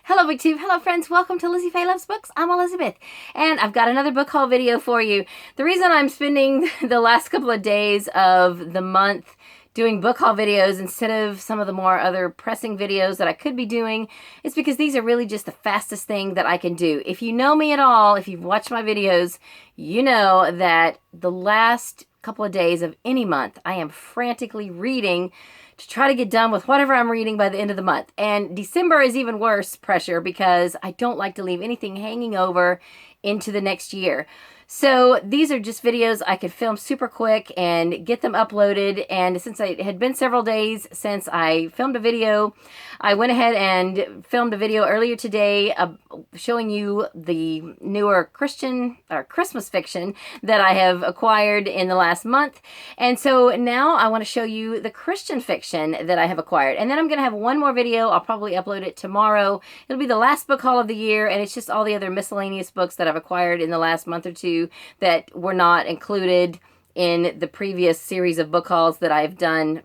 Hello BookTube, hello friends, welcome to Lizzie Faye Loves Books. I'm Elizabeth, and I've got another book haul video for you. The reason I'm spending the last couple of days of the month doing book haul videos instead of some of the more other pressing videos that I could be doing is because these are really just the fastest thing that I can do. If you know me at all, if you've watched my videos, you know that the last couple of days of any month, I am frantically reading to try to get done with whatever I'm reading by the end of the month. And December is even worse pressure because I don't like to leave anything hanging over into the next year. So these are just videos I could film super quick and get them uploaded. And since it had been several days since I filmed a video, I went ahead and filmed a video earlier today showing you the newer Christian or Christmas fiction that I have acquired in the last month. And so now I want to show you the Christian fiction that I have acquired. And then I'm going to have one more video. I'll probably upload it tomorrow. It'll be the last book haul of the year, and it's just all the other miscellaneous books that I've acquired in the last month or two that were not included in the previous series of book hauls that I've done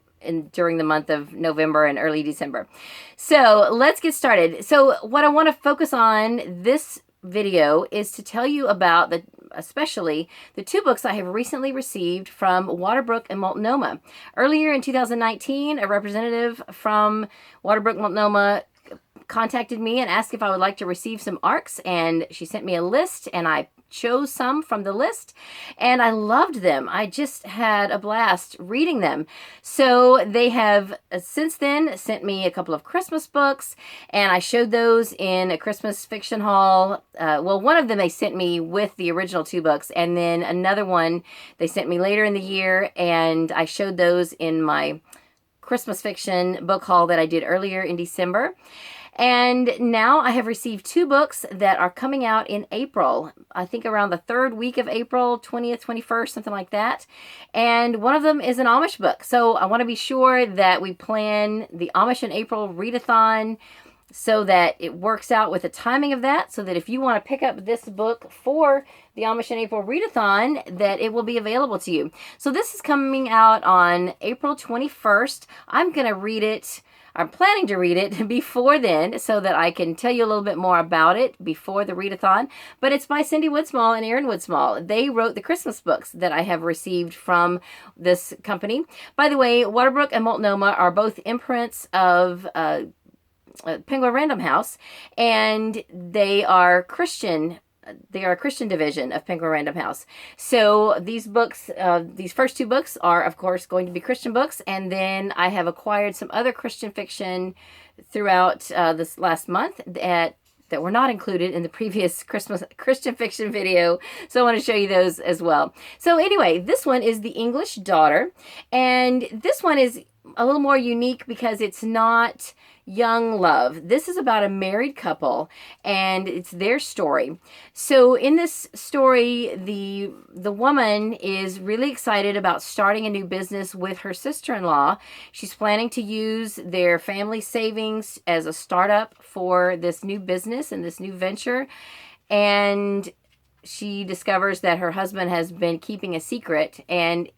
during the month of November and early December. So let's get started. So what I want to focus on this video is to tell you about especially the two books I have recently received from Waterbrook and Multnomah. Earlier in 2019, a representative from Waterbrook, Multnomah contacted me and asked if I would like to receive some ARCs, and she sent me a list, and I chose some from the list, and I loved them. I just had a blast reading them. So they have since then sent me a couple of Christmas books, and I showed those in a Christmas fiction haul. Well, one of them they sent me with the original two books, and then another one they sent me later in the year, and I showed those in my Christmas fiction book haul that I did earlier in December. And now I have received two books that are coming out in April. I think around the third week of April, 20th, 21st, something like that. And one of them is an Amish book. So I want to be sure that we plan the Amish in April readathon so that it works out with the timing of that, so that if you want to pick up this book for the Amish in April readathon, that it will be available to you. So this is coming out on April 21st. I'm going to read it. I'm planning to read it before then so that I can tell you a little bit more about it before the readathon. But it's by Cindy Woodsmall and Aaron Woodsmall. They wrote the Christmas books that I have received from this company. By the way, Waterbrook and Multnomah are both imprints of Penguin Random House, and they are Christian. They are a Christian division of Penguin Random House. So these books, these first two books are, of course, going to be Christian books. And then I have acquired some other Christian fiction throughout this last month that were not included in the previous Christmas Christian fiction video. So I want to show you those as well. So anyway, this one is The English Daughter. And this one is a little more unique because it's not young love. This is about a married couple, and it's their story. So in this story, the woman is really excited about starting a new business with her sister-in-law. She's planning to use their family savings as a startup for this new business and this new venture. And she discovers that her husband has been keeping a secret, and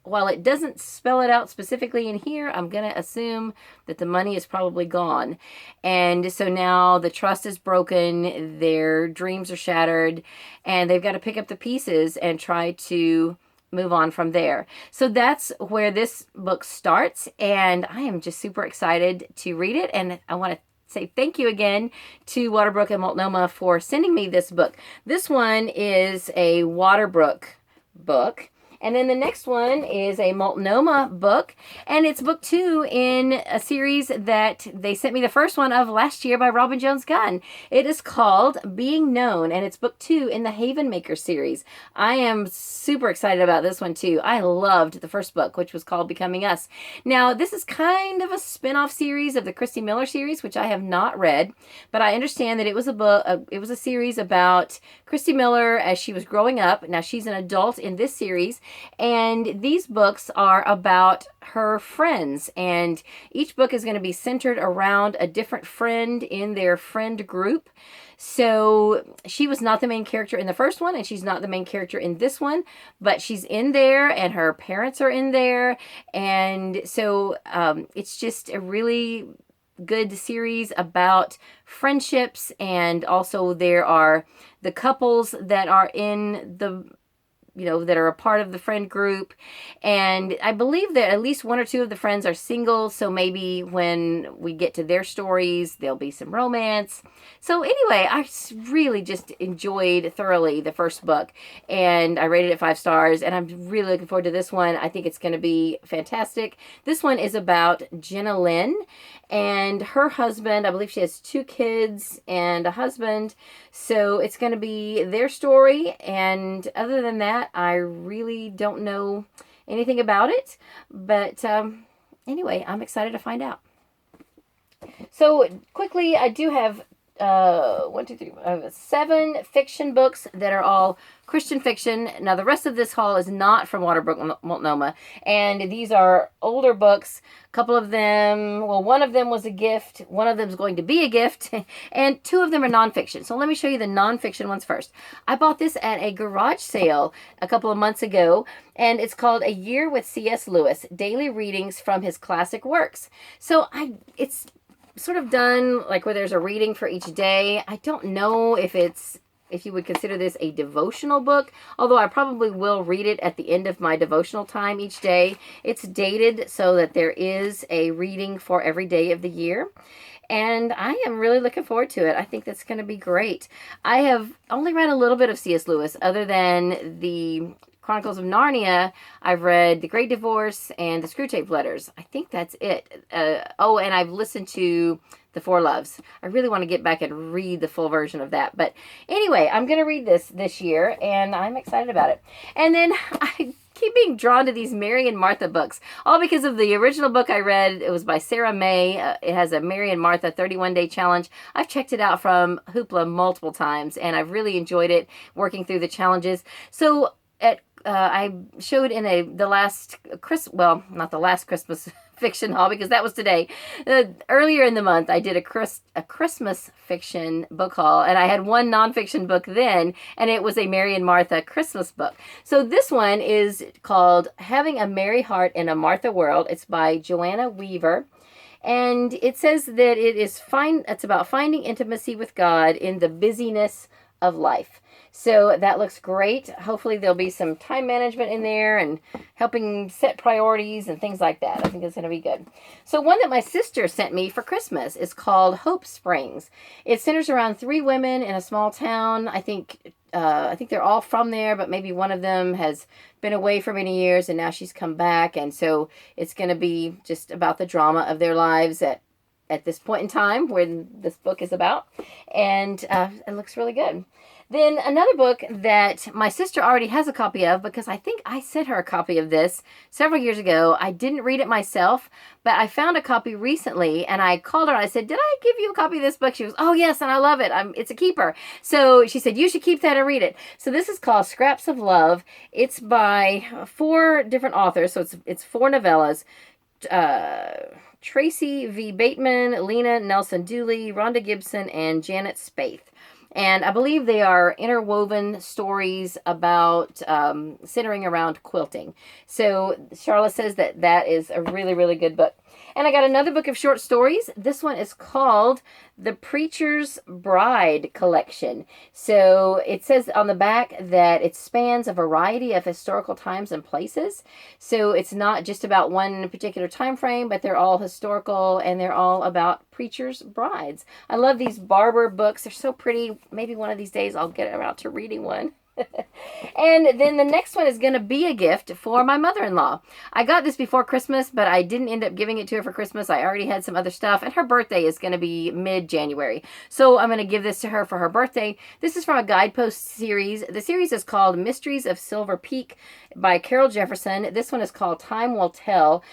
while it doesn't spell it out specifically in here, I'm going to assume that the money is probably gone. And so now the trust is broken, their dreams are shattered, and they've got to pick up the pieces and try to move on from there. So that's where this book starts, and I am just super excited to read it, and I want to say thank you again to Waterbrook and Multnomah for sending me this book. This one is a Waterbrook book. And then the next one is a Multnomah book, and it's book 2 in a series that they sent me the first one of last year by Robin Jones Gunn. It is called Being Known, and it's book 2 in the Haven Maker series. I am super excited about this one too. I loved the first book, which was called Becoming Us. Now, this is kind of a spin-off series of the Christy Miller series, which I have not read, but I understand that it was a book. It was a series about Christy Miller as she was growing up. Now, she's an adult in this series. And these books are about her friends, and each book is going to be centered around a different friend in their friend group. So she was not the main character in the first one, and she's not the main character in this one, but she's in there, and her parents are in there. And so it's just a really good series about friendships, and also there are the couples that are in the that are a part of the friend group. And I believe that at least one or two of the friends are single, so maybe when we get to their stories, there'll be some romance. So anyway, I really just enjoyed thoroughly the first book, and I rated it 5 stars, and I'm really looking forward to this one. I think it's going to be fantastic. This one is about Jenna Lynn and her husband. I believe she has 2 kids and a husband. So it's going to be their story. And other than that, I really don't know anything about it. But anyway, I'm excited to find out. So quickly, I do have 7 fiction books that are all Christian fiction. Now, the rest of this haul is not from Waterbrook, Multnomah, and these are older books. A couple of them, well, one of them was a gift, one of them is going to be a gift, and 2 of them are nonfiction. So let me show you the nonfiction ones first. I bought this at a garage sale a couple of months ago, and it's called A Year with C.S. Lewis, Daily Readings from His Classic Works. So it's sort of done like where there's a reading for each day. I don't know if you would consider this a devotional book, although I probably will read it at the end of my devotional time each day. It's dated so that there is a reading for every day of the year, and I am really looking forward to it. I think that's going to be great. I have only read a little bit of C.S. Lewis, other than the Chronicles of Narnia. I've read The Great Divorce and the Screwtape Letters. I think that's it. And I've listened to The Four Loves. I really want to get back and read the full version of that. But anyway, I'm going to read this year, and I'm excited about it. And then I keep being drawn to these Mary and Martha books, all because of the original book I read. It was by Sarah May. It has a Mary and Martha 31-day challenge. I've checked it out from Hoopla multiple times, and I've really enjoyed it, working through the challenges. So I showed in the last not the last Christmas fiction haul, because that was today. Earlier in the month, I did a Christmas fiction book haul, and I had one nonfiction book then, and it was a Mary and Martha Christmas book. So this one is called Having a Merry Heart in a Martha World. It's by Joanna Weaver. And it says that it's about finding intimacy with God in the busyness of life. So that looks great. Hopefully there'll be some time management in there and helping set priorities and things like that. I think it's going to be good. So one that my sister sent me for Christmas is called Hope Springs. It centers around 3 women in a small town. I think they're all from there, but maybe one of them has been away for many years and now she's come back. And so it's going to be just about the drama of their lives at this point in time when this book is about. And it looks really good. Then another book that my sister already has a copy of, because I think I sent her a copy of this several years ago. I didn't read it myself, but I found a copy recently, and I called her and I said, "Did I give you a copy of this book?" She goes, "Oh yes, and I love it. It's a keeper." So she said, "You should keep that and read it." So this is called Scraps of Love. It's by 4 different authors, so it's 4 novellas. Tracy V. Bateman, Lena Nelson Dooley, Rhonda Gibson, and Janet Spaeth. And I believe they are interwoven stories about centering around quilting. So Charlotte says that is a really, really good book. And I got another book of short stories. This one is called The Preacher's Bride Collection. So it says on the back that it spans a variety of historical times and places. So it's not just about one particular time frame, but they're all historical and they're all about preachers' brides. I love these Barber books. They're so pretty. Maybe one of these days I'll get around to reading one. And then the next one is going to be a gift for my mother-in-law. I got this before Christmas, but I didn't end up giving it to her for Christmas. I already had some other stuff, and her birthday is going to be mid-January. So I'm going to give this to her for her birthday. This is from a guidepost series. The series is called Mysteries of Silver Peak by Carol Jefferson. This one is called Time Will Tell.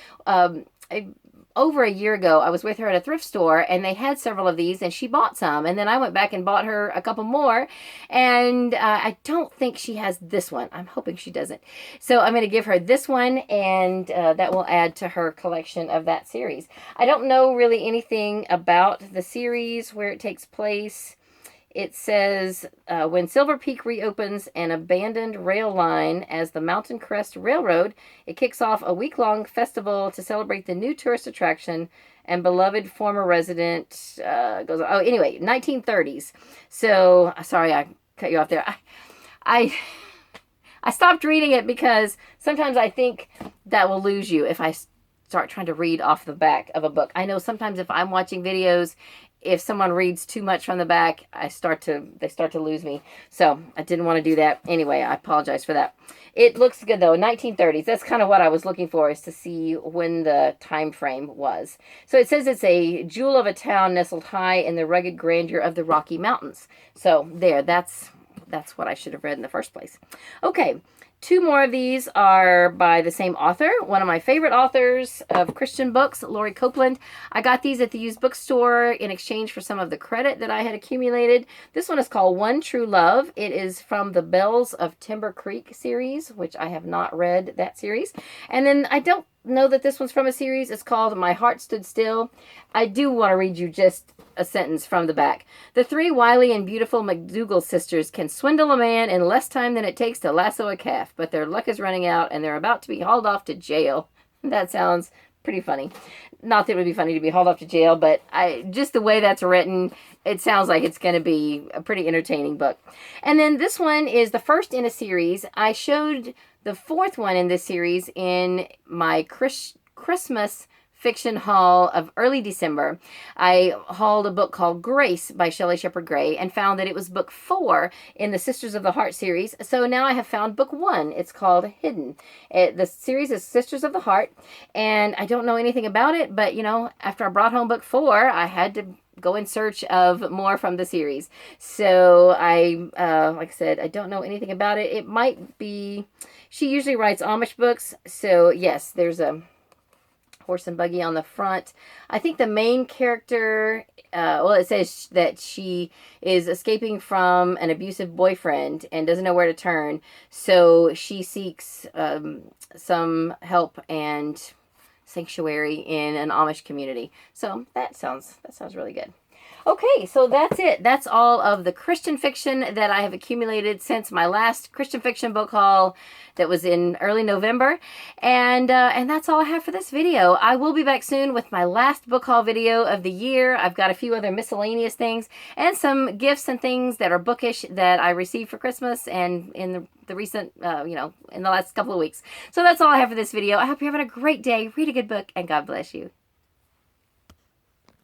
Over a year ago, I was with her at a thrift store, and they had several of these, and she bought some. And then I went back and bought her a couple more, and I don't think she has this one. I'm hoping she doesn't. So I'm going to give her this one, and that will add to her collection of that series. I don't know really anything about the series, where it takes place. It says, when Silver Peak reopens an abandoned rail line as the Mountain Crest Railroad, it kicks off a week-long festival to celebrate the new tourist attraction and beloved former resident, goes, oh, anyway, 1930s. So, sorry, I cut you off there. I, I stopped reading it because sometimes I think that will lose you if I start trying to read off the back of a book. I know sometimes if I'm watching videos, if someone reads too much from the back, they start to lose me. So I didn't want to do that. Anyway, I apologize for that. It looks good though, 1930s. That's kind of what I was looking for, is to see when the time frame was. So it says it's a jewel of a town nestled high in the rugged grandeur of the Rocky Mountains. So there, that's what I should have read in the first place. Okay. Two more of these are by the same author, one of my favorite authors of Christian books, Lori Copeland. I got these at the used bookstore in exchange for some of the credit that I had accumulated. This one is called One True Love. It is from the Bells of Timber Creek series, which I have not read that series. And then I don't know that this one's from a series. It's called My Heart Stood Still. I do want to read you just a sentence from the back. The three wily and beautiful McDougal sisters can swindle a man in less time than it takes to lasso a calf, but their luck is running out and they're about to be hauled off to jail. That sounds pretty funny. Not that it would be funny to be hauled off to jail, but just the way that's written, it sounds like it's going to be a pretty entertaining book. And then this one is the first in a series. I showed the fourth one in this series in my Christmas fiction haul of early December. I hauled a book called Grace by Shelley Shepherd Gray and found that it was book 4 in the Sisters of the Heart series. So now I have found book 1. It's called Hidden. The series is Sisters of the Heart, and I don't know anything about it, but you know, after I brought home book 4, I had to go in search of more from the series. So like I said, I don't know anything about it. It might be, she usually writes Amish books. So yes, there's a horse and buggy on the front. I think the main character, well, it says that she is escaping from an abusive boyfriend and doesn't know where to turn. So she seeks some help and sanctuary in an Amish community. So that sounds really good. Okay, so that's it. That's all of the Christian fiction that I have accumulated since my last Christian fiction book haul that was in early November. And that's all I have for this video. I will be back soon with my last book haul video of the year. I've got a few other miscellaneous things and some gifts and things that are bookish that I received for Christmas and in the recent, in the last couple of weeks. So that's all I have for this video. I hope you're having a great day. Read a good book, and God bless you.